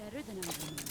better than I remember.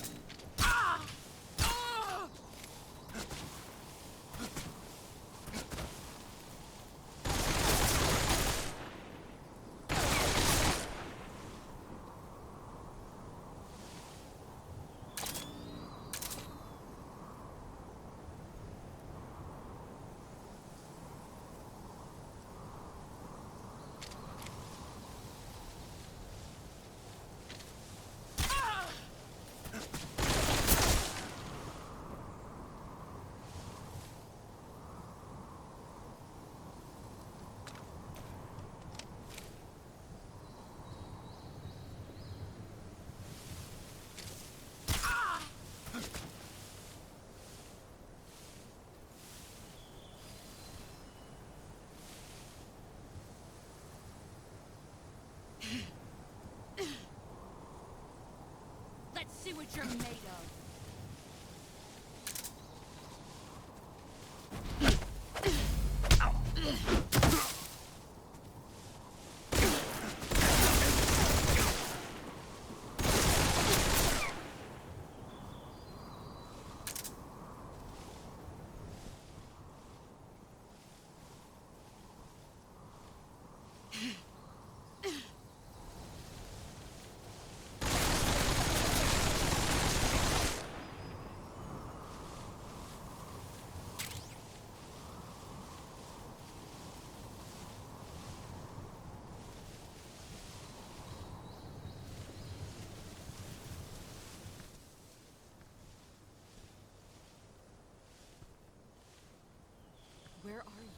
Let's see what you're made of. Where are you?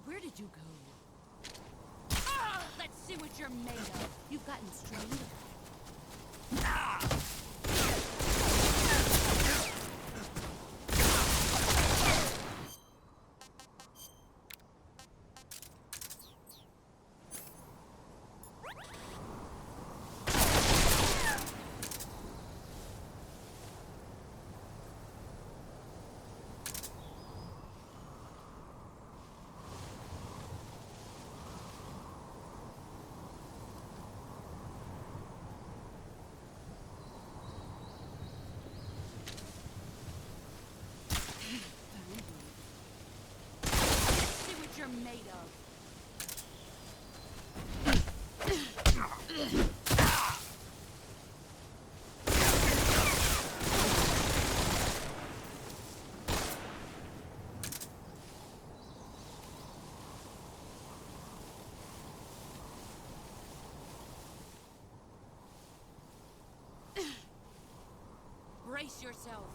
Where did you go? Let's see what you're made of. You've gotten stronger. You're made of. Brace yourself.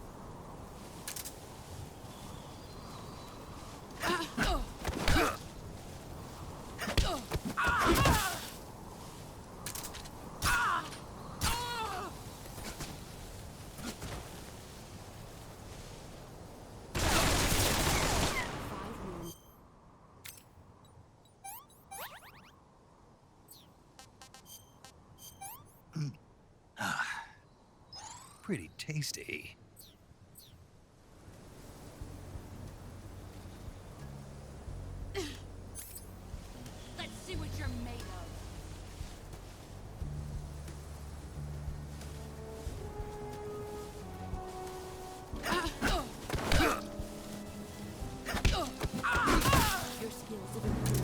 Pretty tasty. Let's see what you're made of. Your skills have improved.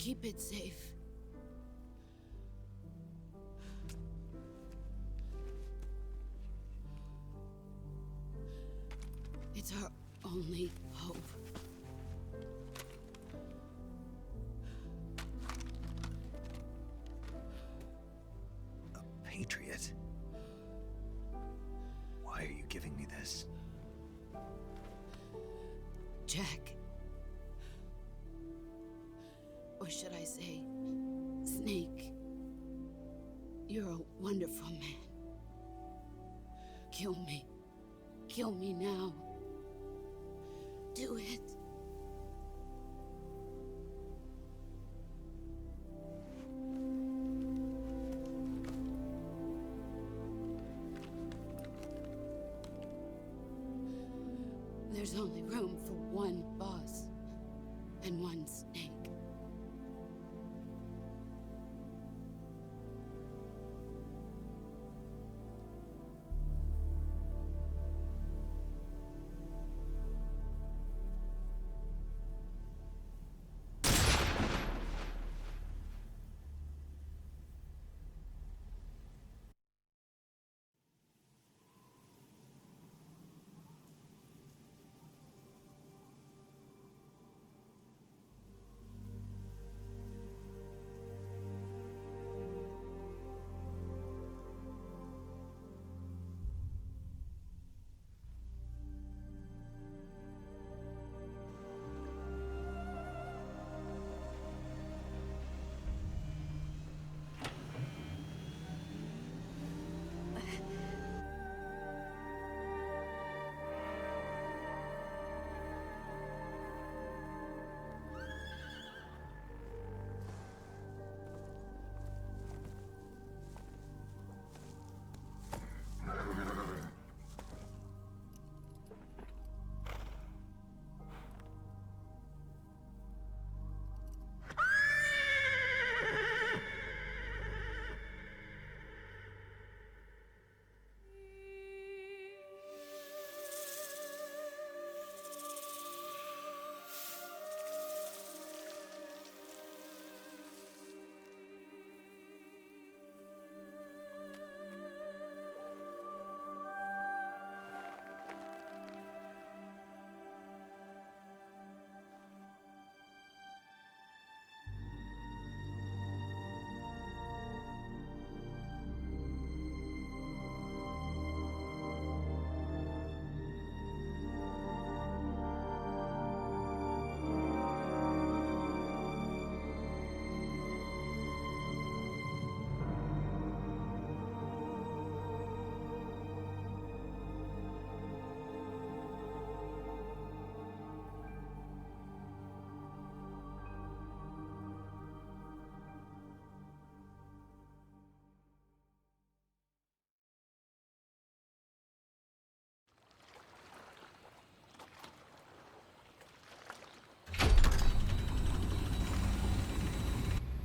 Keep it safe. It's our only hope. A patriot? Why are you giving me this? Jack. Or should I say, Snake. You're a wonderful man. Kill me. Kill me now. Do it. There's only room for one boss and one snake.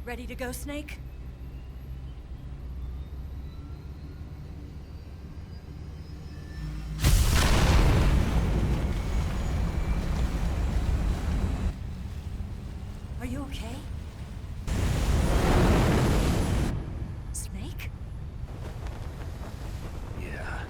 Ready to go, Snake? Are you okay? Snake? Yeah.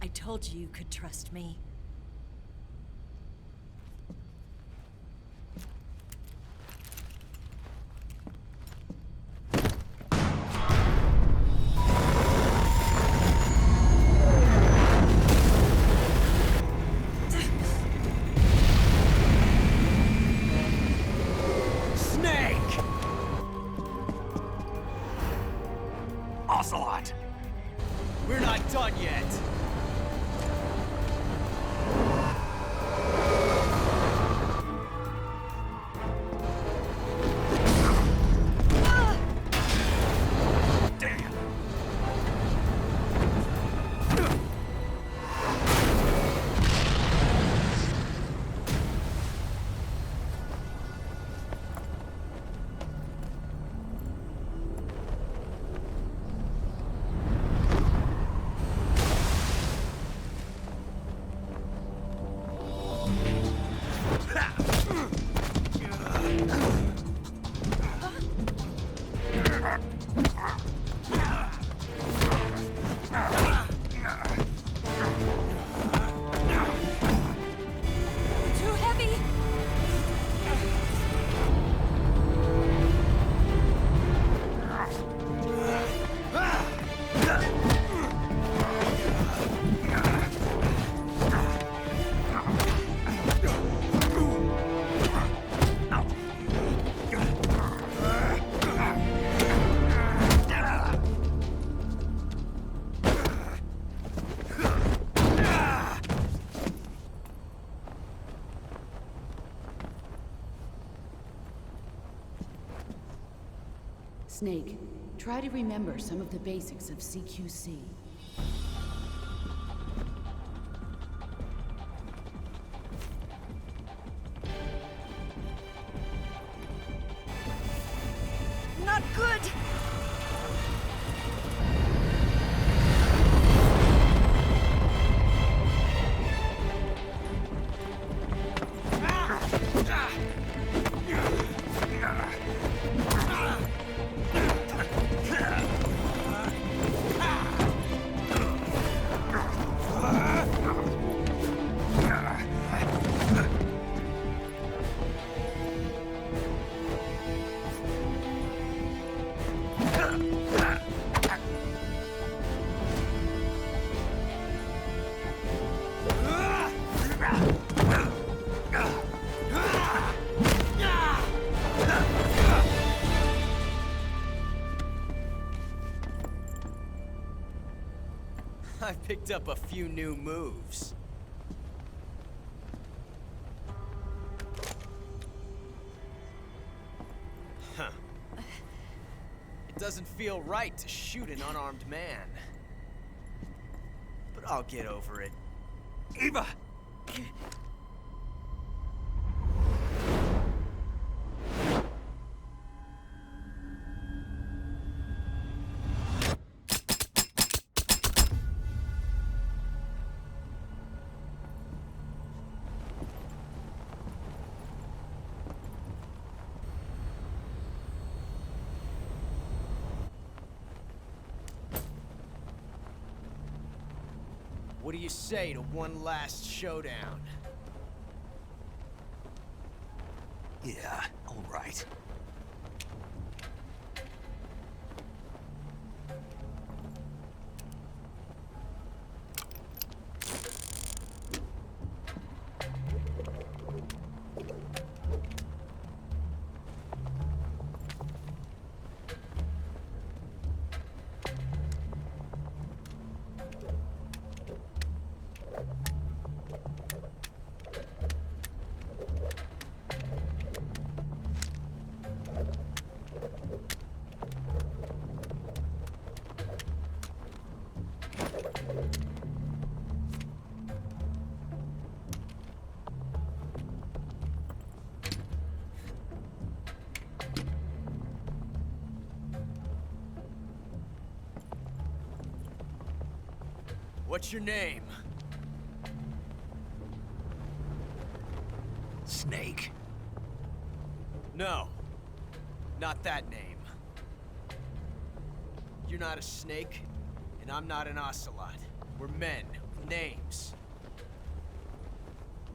I told you you could trust me. Snake! Ocelot! We're not done yet. Snake, try to remember some of the basics of CQC. Not good! I picked up a few new moves. Huh. It doesn't feel right to shoot an unarmed man. But I'll get over it. Eva! What do you say to one last showdown? Yeah, all right. What's your name? Snake. No. Not that name. You're not a snake, and I'm not an ocelot. We're men with names.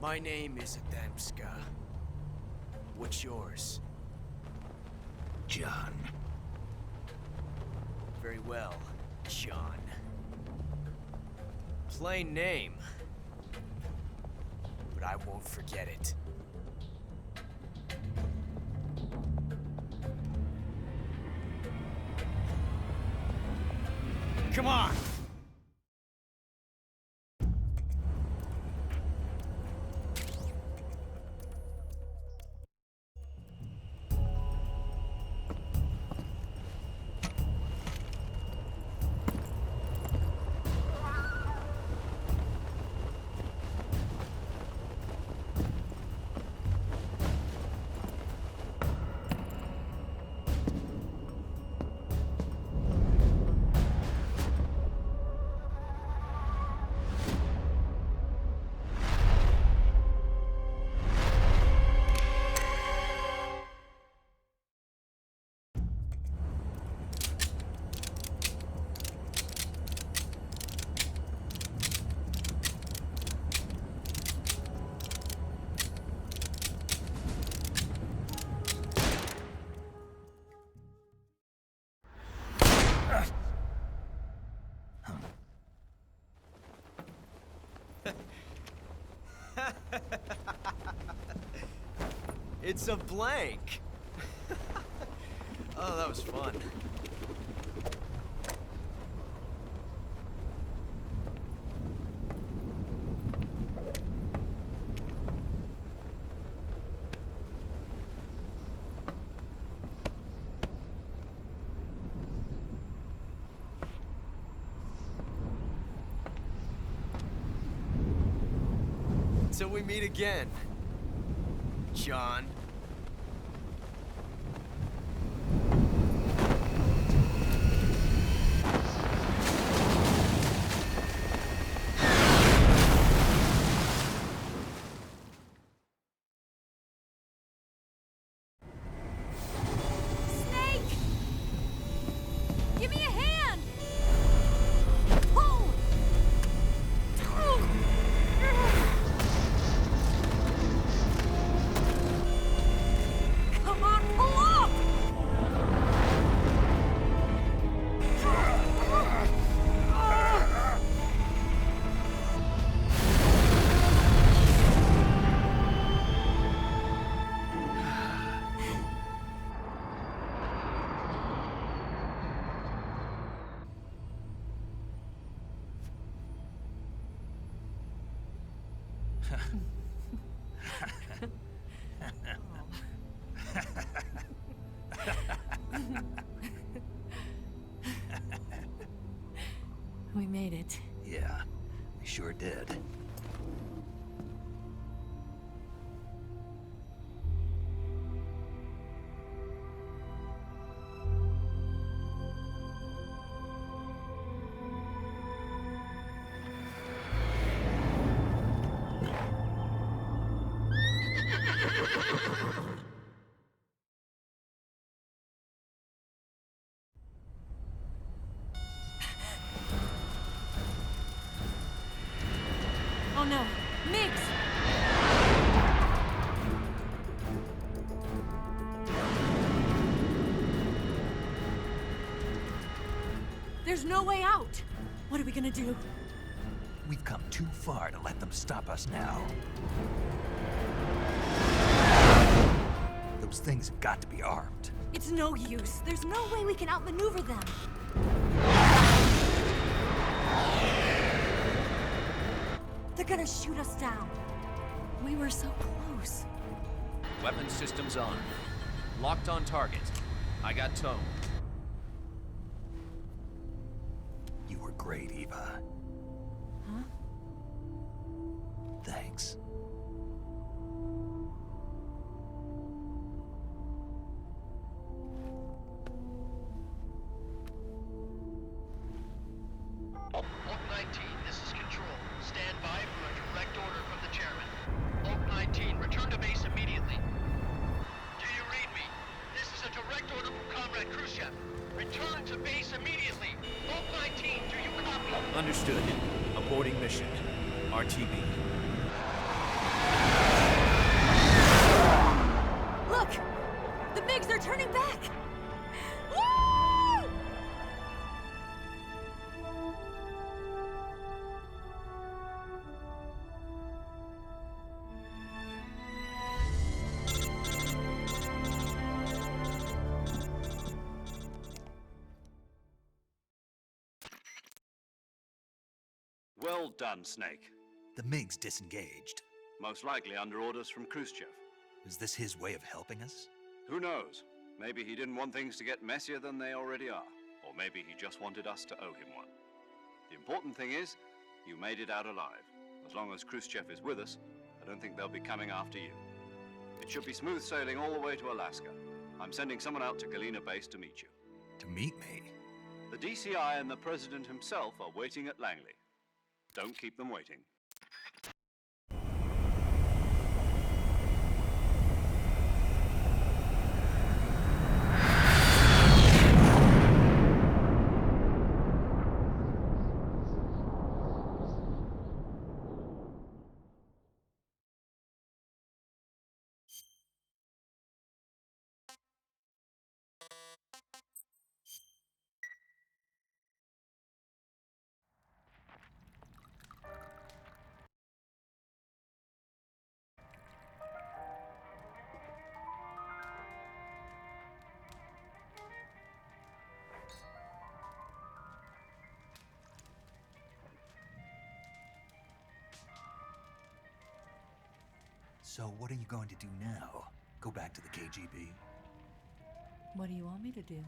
My name is Adamska. What's yours? John. Very well, John. Plain name. But I won't forget it. Come on! It's a blank. Oh, that was fun. Until we meet again, John. Snake! Give me a hand! Pull! Come on, pull up! We made it. Yeah, we sure did. Oh no, Miggs! There's no way out! What are we gonna do? We've come too far to let them stop us now. Those things have got to be armed. It's no use. There's no way we can outmaneuver them. They're gonna shoot us down. We were so close. Weapon systems on. Locked on target. I got tone. You were great, Eva. Huh? Thanks. Oak 19, this is Control. Stand by for a direct order from the chairman. Oak 19, return to base immediately. Do you read me? This is a direct order from Comrade Khrushchev. Return to base immediately. Oak 19, do you copy? Understood. Aborting mission. RTB. Look! The MiGs are turning back! Woo! Well done, Snake. The MiGs disengaged. Most likely under orders from Khrushchev. Is this his way of helping us? Who knows? Maybe he didn't want things to get messier than they already are. Or maybe he just wanted us to owe him one. The important thing is, you made it out alive. As long as Khrushchev is with us, I don't think they'll be coming after you. It should be smooth sailing all the way to Alaska. I'm sending someone out to Galena Base to meet you. To meet me? The DCI and the President himself are waiting at Langley. Don't keep them waiting. So what are you going to do now? Go back to the KGB? What do you want me to do?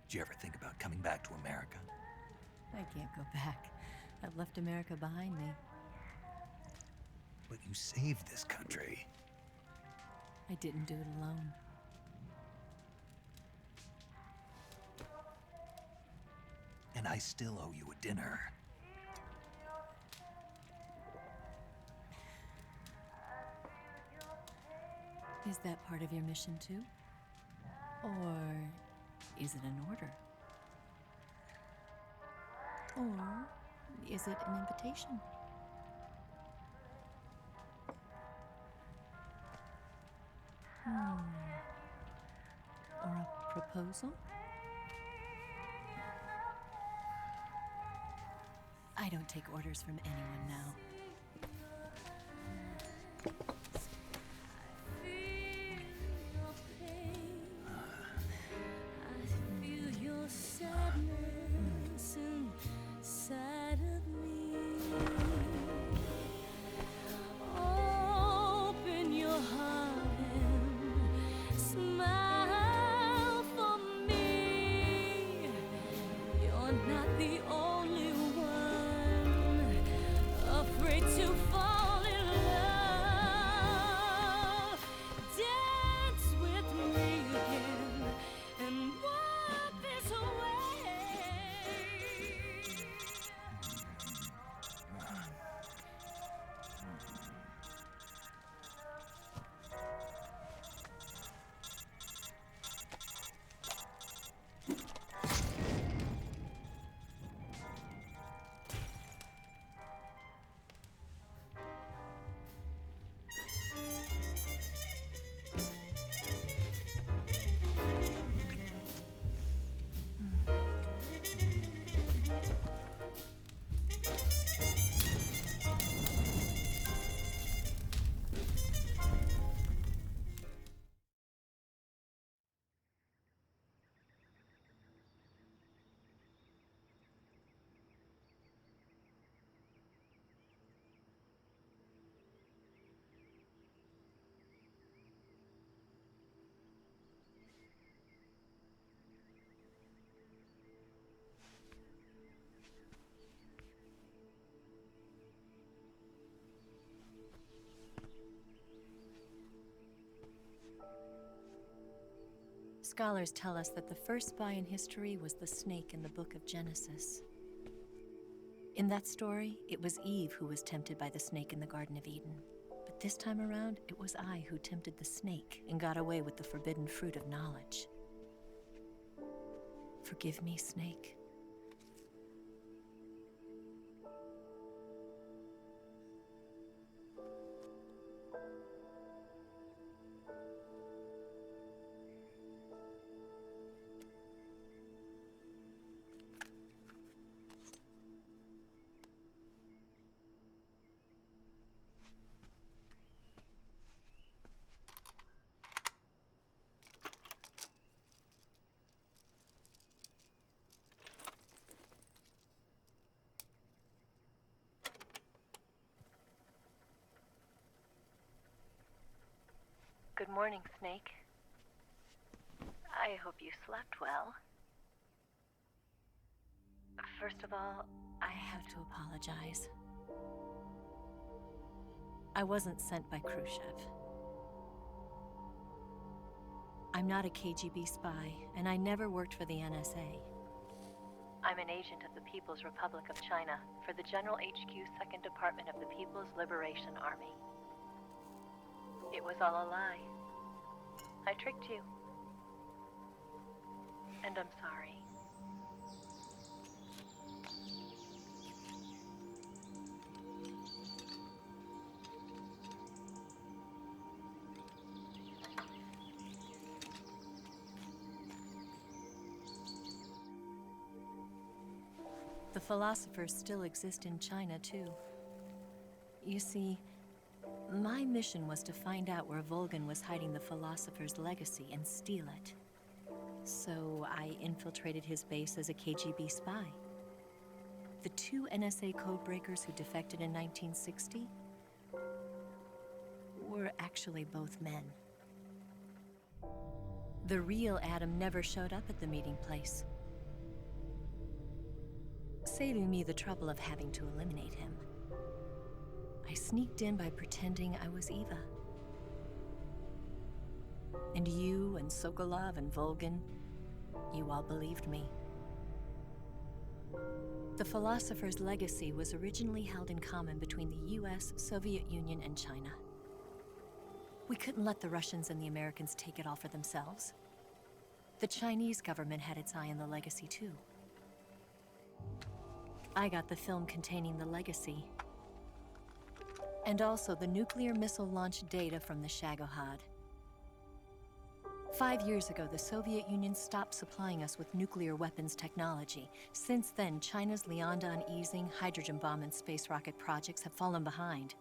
Did you ever think about coming back to America? I can't go back. I've left America behind me. But you saved this country. I didn't do it alone. And I still owe you a dinner. Is that part of your mission too? Or is it an order? Or is it an invitation? Or a proposal? I don't take orders from anyone now. Scholars tell us that the first spy in history was the snake in the book of Genesis. In that story, it was Eve who was tempted by the snake in the Garden of Eden. But this time around, it was I who tempted the snake and got away with the forbidden fruit of knowledge. Forgive me, snake. Good morning, Snake. I hope you slept well. First of all, I have to apologize. I wasn't sent by Khrushchev. I'm not a KGB spy, and I never worked for the NSA. I'm an agent of the People's Republic of China for the General HQ 2nd Department of the People's Liberation Army. It was all a lie. I tricked you. And I'm sorry. The philosophers still exist in China, too. You see, my mission was to find out where Volgan was hiding the philosopher's legacy and steal it. So I infiltrated his base as a KGB spy. The two NSA codebreakers who defected in 1960 were actually both men. The real Adam never showed up at the meeting place, saving me the trouble of having to eliminate him. I sneaked in by pretending I was Eva. And you and Sokolov and Volgin, you all believed me. The philosopher's legacy was originally held in common between the US, Soviet Union, and China. We couldn't let the Russians and the Americans take it all for themselves. The Chinese government had its eye on the legacy too. I got the film containing the legacy, and also the nuclear missile launch data from the Shagohod. 5 years ago, the Soviet Union stopped supplying us with nuclear weapons technology. Since then, China's Liaodong easing, hydrogen bomb, and space rocket projects have fallen behind.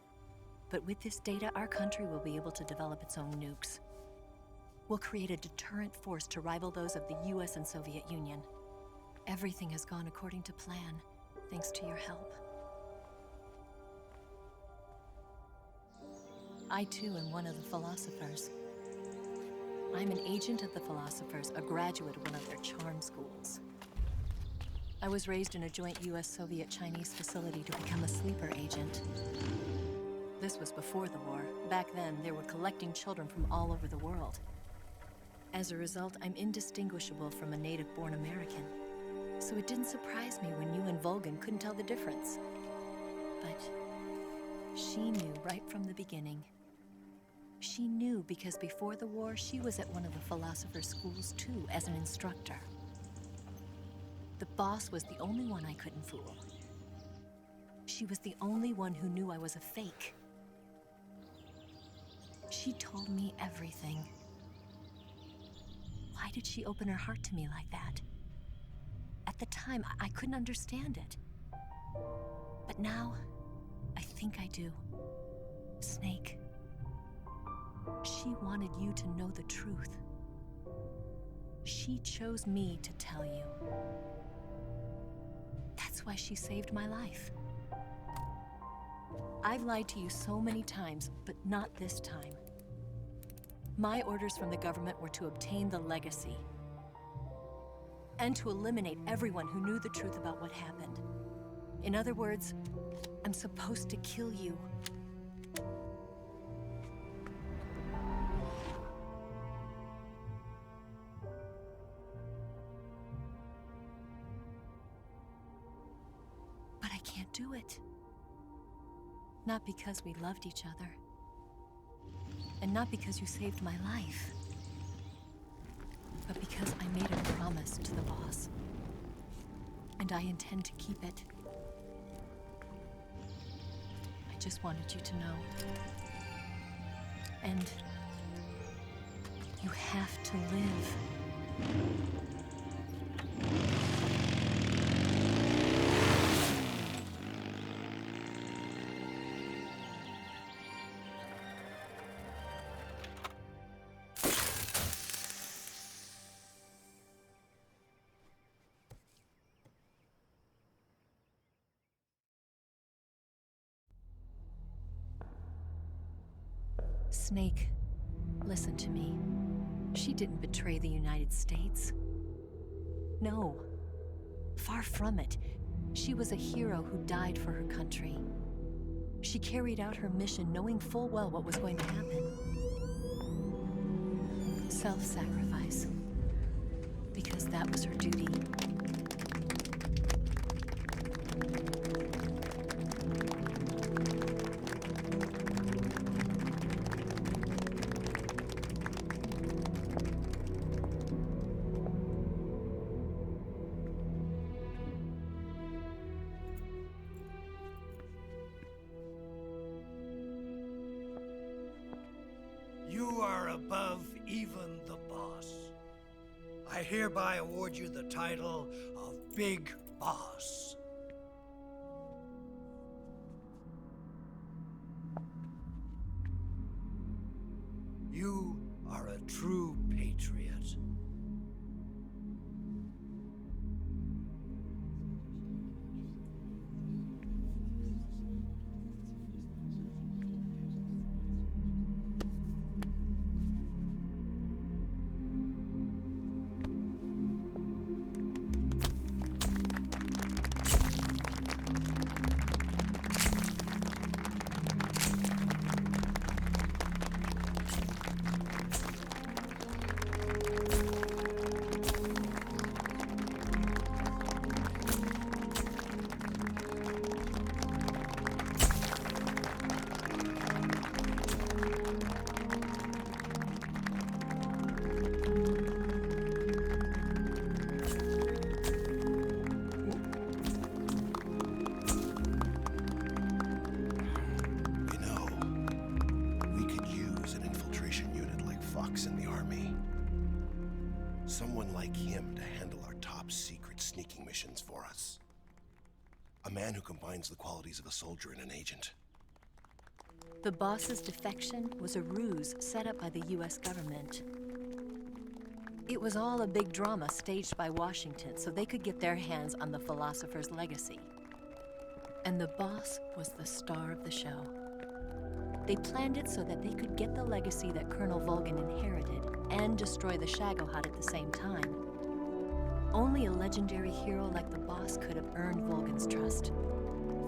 But with this data, our country will be able to develop its own nukes. We'll create a deterrent force to rival those of the US and Soviet Union. Everything has gone according to plan, thanks to your help. I too am one of the philosophers. I'm an agent of the philosophers, a graduate of one of their charm schools. I was raised in a joint US-Soviet-Chinese facility to become a sleeper agent. This was before the war. Back then, they were collecting children from all over the world. As a result, I'm indistinguishable from a native-born American. So it didn't surprise me when you and Volgin couldn't tell the difference. But she knew right from the beginning. She knew because before the war, she was at one of the philosopher's schools too, as an instructor. The boss was the only one I couldn't fool. She was the only one who knew I was a fake. She told me everything. Why did she open her heart to me like that? At the time, I couldn't understand it. But now, I think I do. Snake. She wanted you to know the truth. She chose me to tell you. That's why she saved my life. I've lied to you so many times, but not this time. My orders from the government were to obtain the legacy and to eliminate everyone who knew the truth about what happened. In other words, I'm supposed to kill you. But I can't do it. Not because we loved each other. And not because you saved my life. But because I made a promise to the boss. And I intend to keep it. I just wanted you to know. And you have to live. Snake, listen to me. She didn't betray the United States. No, far from it. She was a hero who died for her country. She carried out her mission knowing full well what was going to happen. Self-sacrifice. Because that was her duty. You are above even the boss. I hereby award you the title of Big Boss. You are a true patriot. Someone like him to handle our top secret sneaking missions for us. A man who combines the qualities of a soldier and an agent. The boss's defection was a ruse set up by the US government. It was all a big drama staged by Washington so they could get their hands on the philosopher's legacy. And the boss was the star of the show. They planned it so that they could get the legacy that Colonel Volgin inherited and destroy the Shagohod at the same time. Only a legendary hero like the boss could have earned Volgin's trust.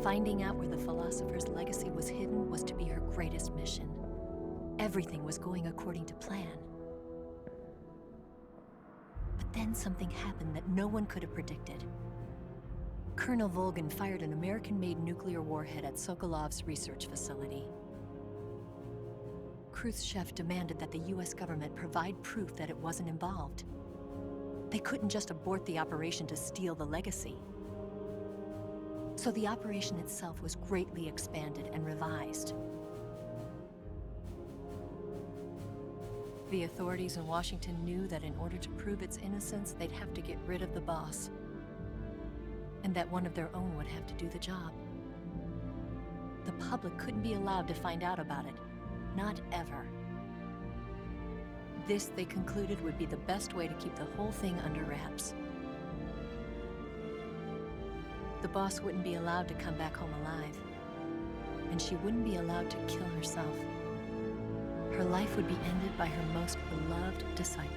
Finding out where the philosopher's legacy was hidden was to be her greatest mission. Everything was going according to plan. But then something happened that no one could have predicted. Colonel Volgin fired an American-made nuclear warhead at Sokolov's research facility. Khrushchev demanded that the US government provide proof that it wasn't involved. They couldn't just abort the operation to steal the legacy. So the operation itself was greatly expanded and revised. The authorities in Washington knew that in order to prove its innocence, they'd have to get rid of the boss, and that one of their own would have to do the job. The public couldn't be allowed to find out about it, not ever. This, they concluded, would be the best way to keep the whole thing under wraps. The boss wouldn't be allowed to come back home alive, and she wouldn't be allowed to kill herself. Her life would be ended by her most beloved disciple.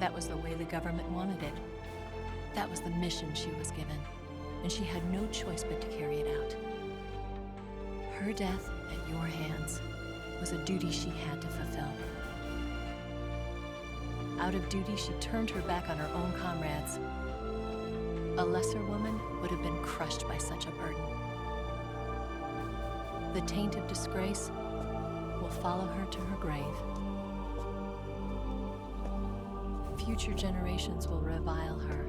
That was the way the government wanted it. That was the mission she was given, and she had no choice but to carry it out. Her death at your hands was a duty she had to fulfill. Out of duty, she turned her back on her own comrades. A lesser woman would have been crushed by such a burden. The taint of disgrace will follow her to her grave. Future generations will revile her.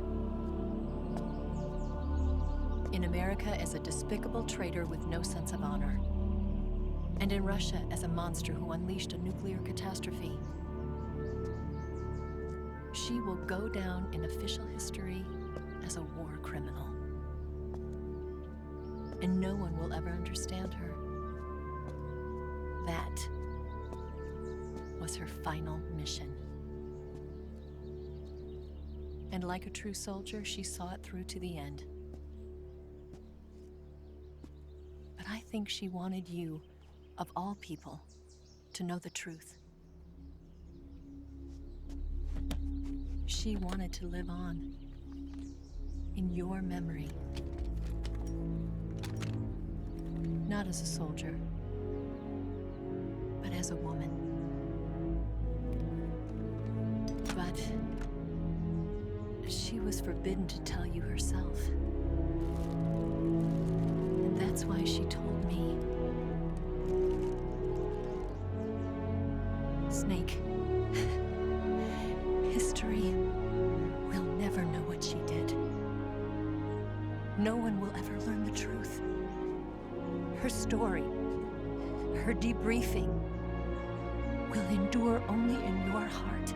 In America as a despicable traitor with no sense of honor. And in Russia as a monster who unleashed a nuclear catastrophe. She will go down in official history as a war criminal. And no one will ever understand her. That was her final mission. And like a true soldier, she saw it through to the end. But I think she wanted you, of all people, to know the truth. She wanted to live on in your memory. Not as a soldier, but as a woman. But she was forbidden to tell you herself. And that's why she told me. Snake, history will never know what she did. No one will ever learn the truth. Her story, her debriefing, will endure only in your heart.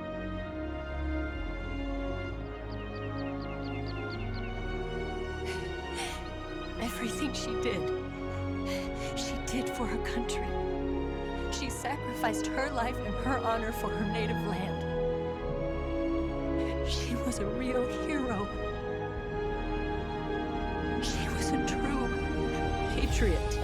Everything she did for her country. She sacrificed her life and her honor for her native land. She was a real hero. She was a true patriot.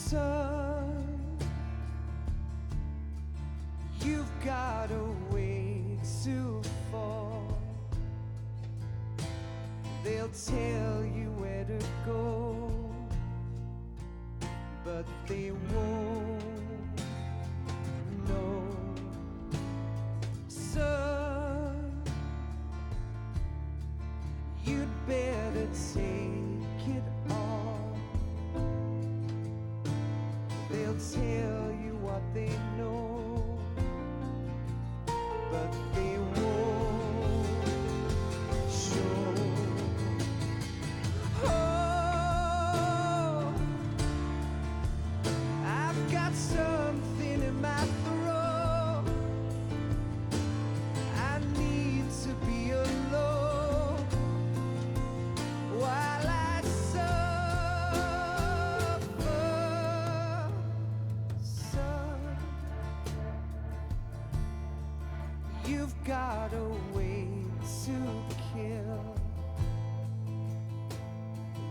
Son, you've got a way to fall. They'll tell you where to go, but they won't know. Son, you'd better take it off. They'll tell you what they know, but they won't show. Oh, I've got something in my throat. I need to be alone while I suffer. Son, you've got a way to kill.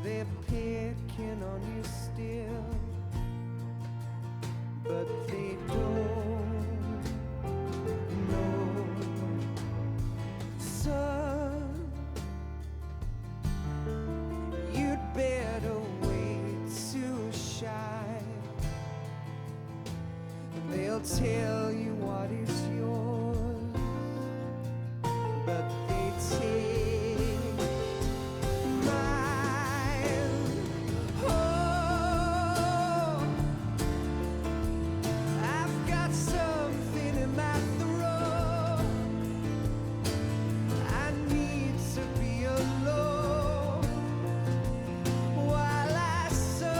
They're picking on you still, but they don't know. Son, you'd better wait to shine. They'll tell you what is yours, but they take mine. Oh, I've got something in my throat. I need to be alone while I suffer.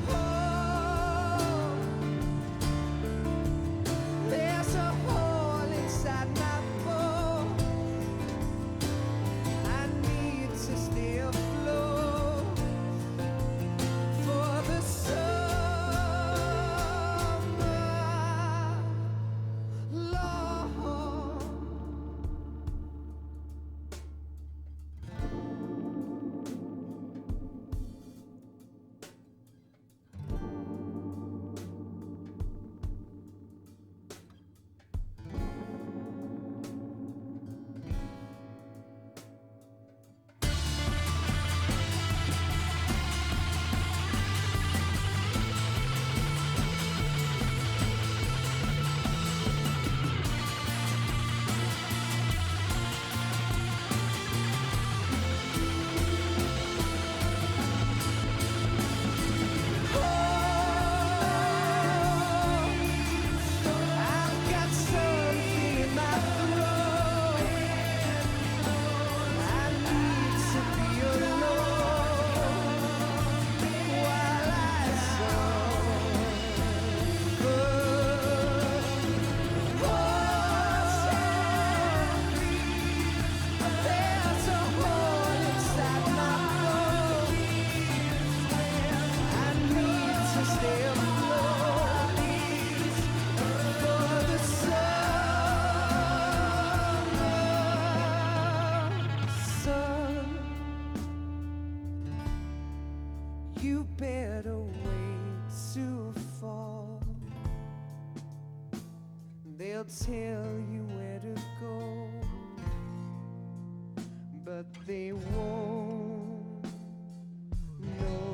Oh, there's a hole inside my bones. I need to stay afloat for the summer, Lord. I've got something in my throat. I need to be alone while I suffer. There's a hole inside my bones. I need to stay afloat for the summer. Son, you better wait to fall. They'll tell you where to go, but they won't know.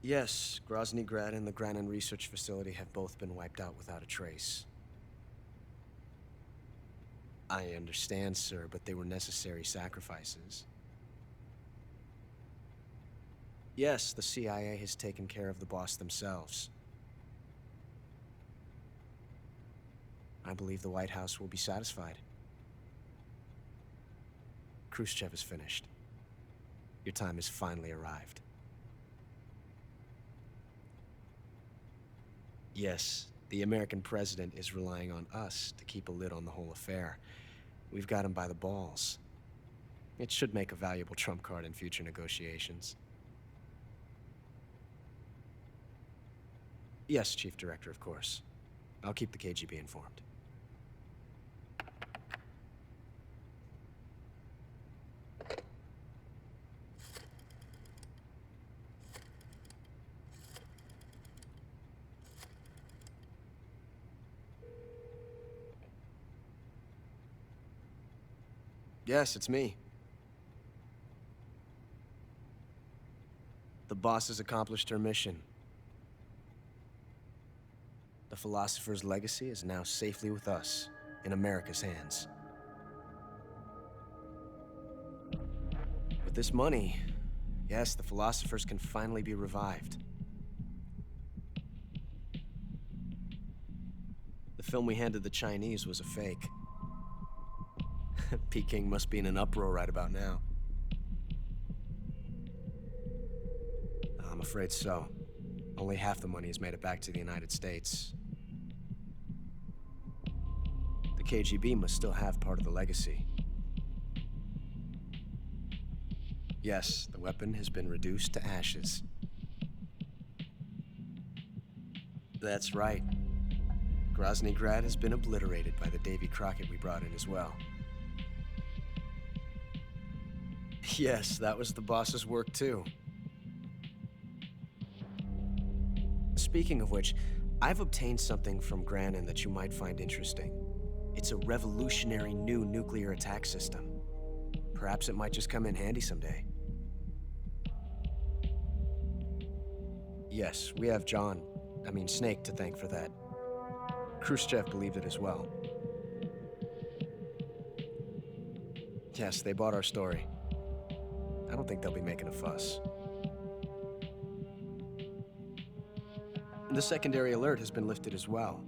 Yes, Grozny Grad and the Granin Research Facility have both been wiped out without a trace. I understand, sir, but they were necessary sacrifices. Yes, the CIA has taken care of the boss themselves. I believe the White House will be satisfied. Khrushchev is finished. Your time has finally arrived. Yes, the American president is relying on us to keep a lid on the whole affair. We've got him by the balls. It should make a valuable trump card in future negotiations. Yes, Chief Director, of course. I'll keep the KGB informed. Yes, it's me. The boss has accomplished her mission. The philosopher's legacy is now safely with us, in America's hands. With this money, yes, the philosophers can finally be revived. The film we handed the Chinese was a fake. Peking must be in an uproar right about now. I'm afraid so. Only half the money has made it back to the United States. The KGB must still have part of the legacy. Yes, the weapon has been reduced to ashes. That's right. Grozny Grad has been obliterated by the Davy Crockett we brought in as well. Yes, that was the boss's work too. Speaking of which, I've obtained something from Granin that you might find interesting. It's a revolutionary new nuclear attack system. Perhaps it might just come in handy someday. Yes, we have Snake to thank for that. Khrushchev believed it as well. Yes, they bought our story. I don't think they'll be making a fuss. The secondary alert has been lifted as well.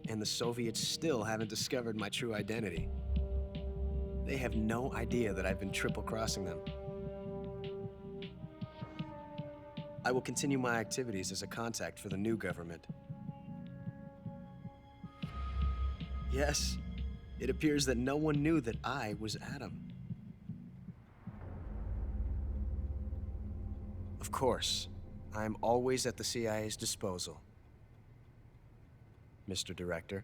And the Soviets still haven't discovered my true identity. They have no idea that I've been triple-crossing them. I will continue my activities as a contact for the new government. Yes, it appears that no one knew that I was Adam. Of course, I'm always at the CIA's disposal, Mr. Director.